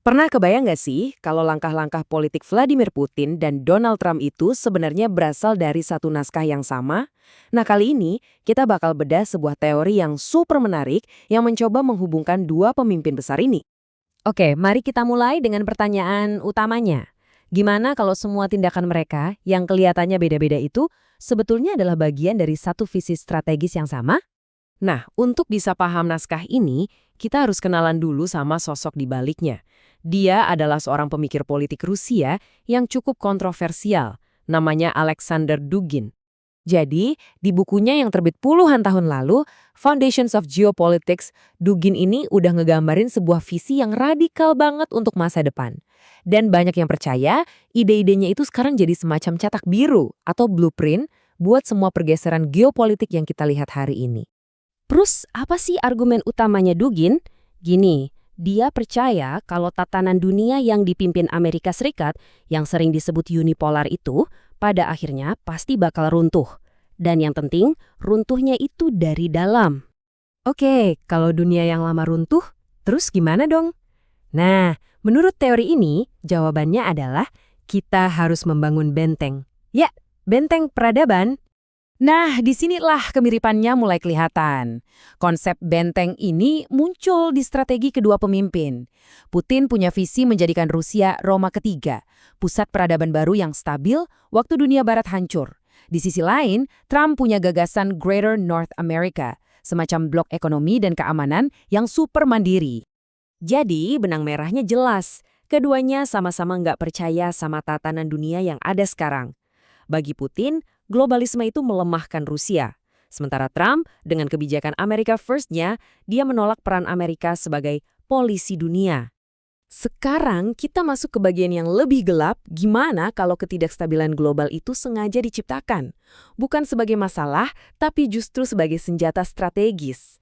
Pernah kebayang nggak sih kalau langkah-langkah politik Vladimir Putin dan Donald Trump itu sebenarnya berasal dari satu naskah yang sama? Nah, kali ini kita bakal bedah sebuah teori yang super menarik yang mencoba menghubungkan dua pemimpin besar ini. Oke, mari kita mulai dengan pertanyaan utamanya. Gimana kalau semua tindakan mereka yang kelihatannya beda-beda itu sebetulnya adalah bagian dari satu visi strategis yang sama? Nah, untuk bisa paham naskah ini, kita harus kenalan dulu sama sosok di baliknya. Dia adalah seorang pemikir politik Rusia yang cukup kontroversial, namanya Alexander Dugin. Jadi, di bukunya yang terbit puluhan tahun lalu, Foundations of Geopolitics, Dugin ini udah ngegambarin sebuah visi yang radikal banget untuk masa depan. Dan banyak yang percaya, ide-idenya itu sekarang jadi semacam cetak biru atau blueprint buat semua pergeseran geopolitik yang kita lihat hari ini. Terus apa sih argumen utamanya Dugin? Gini, dia percaya kalau tatanan dunia yang dipimpin Amerika Serikat yang sering disebut unipolar itu pada akhirnya pasti bakal runtuh. Dan yang penting, runtuhnya itu dari dalam. Oke, kalau dunia yang lama runtuh, terus gimana dong? Nah, menurut teori ini, jawabannya adalah kita harus membangun benteng. Ya, benteng peradaban. Nah, disinilah kemiripannya mulai kelihatan. Konsep benteng ini muncul di strategi kedua pemimpin. Putin punya visi menjadikan Rusia Roma ketiga, pusat peradaban baru yang stabil waktu dunia barat hancur. Di sisi lain, Trump punya gagasan Greater North America, semacam blok ekonomi dan keamanan yang super mandiri. Jadi, benang merahnya jelas. Keduanya sama-sama nggak percaya sama tatanan dunia yang ada sekarang. Bagi Putin, globalisme itu melemahkan Rusia. Sementara Trump, dengan kebijakan America First-nya, dia menolak peran Amerika sebagai polisi dunia. Sekarang kita masuk ke bagian yang lebih gelap, gimana kalau ketidakstabilan global itu sengaja diciptakan? Bukan sebagai masalah, tapi justru sebagai senjata strategis.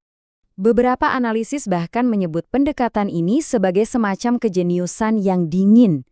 Beberapa analisis bahkan menyebut pendekatan ini sebagai semacam kejeniusan yang dingin.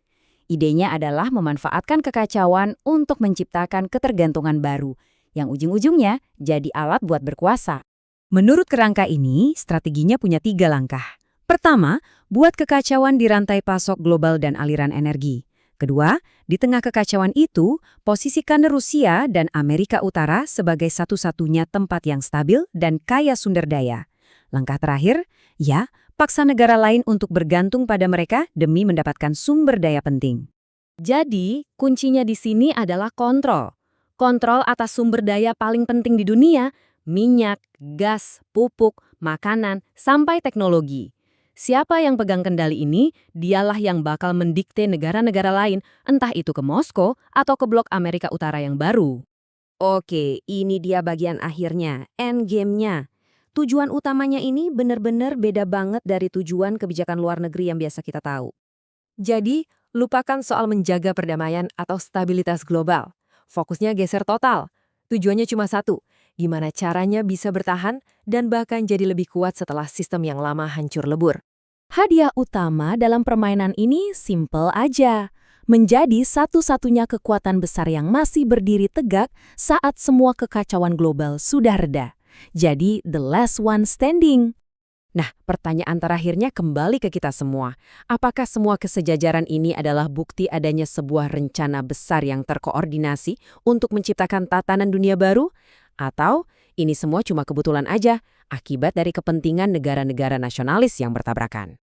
Idenya adalah memanfaatkan kekacauan untuk menciptakan ketergantungan baru, yang ujung-ujungnya jadi alat buat berkuasa. Menurut kerangka ini, strateginya punya 3 langkah. Pertama, buat kekacauan di rantai pasok global dan aliran energi. Kedua, di tengah kekacauan itu, posisikan Rusia dan Amerika Utara sebagai satu-satunya tempat yang stabil dan kaya sumber daya. Langkah terakhir, ya, paksa negara lain untuk bergantung pada mereka demi mendapatkan sumber daya penting. Jadi, kuncinya di sini adalah kontrol. Kontrol atas sumber daya paling penting di dunia, minyak, gas, pupuk, makanan, sampai teknologi. Siapa yang pegang kendali ini, dialah yang bakal mendikte negara-negara lain, entah itu ke Moskow atau ke blok Amerika Utara yang baru. Oke, ini dia bagian akhirnya, endgame-nya. Tujuan utamanya ini benar-benar beda banget dari tujuan kebijakan luar negeri yang biasa kita tahu. Jadi, lupakan soal menjaga perdamaian atau stabilitas global. Fokusnya geser total. Tujuannya cuma satu, gimana caranya bisa bertahan dan bahkan jadi lebih kuat setelah sistem yang lama hancur lebur. Hadiah utama dalam permainan ini simple aja. Menjadi satu-satunya kekuatan besar yang masih berdiri tegak saat semua kekacauan global sudah reda. Jadi, the last one standing. Nah, pertanyaan terakhirnya kembali ke kita semua. Apakah semua kesejajaran ini adalah bukti adanya sebuah rencana besar yang terkoordinasi untuk menciptakan tatanan dunia baru? Atau ini semua cuma kebetulan aja, akibat dari kepentingan negara-negara nasionalis yang bertabrakan?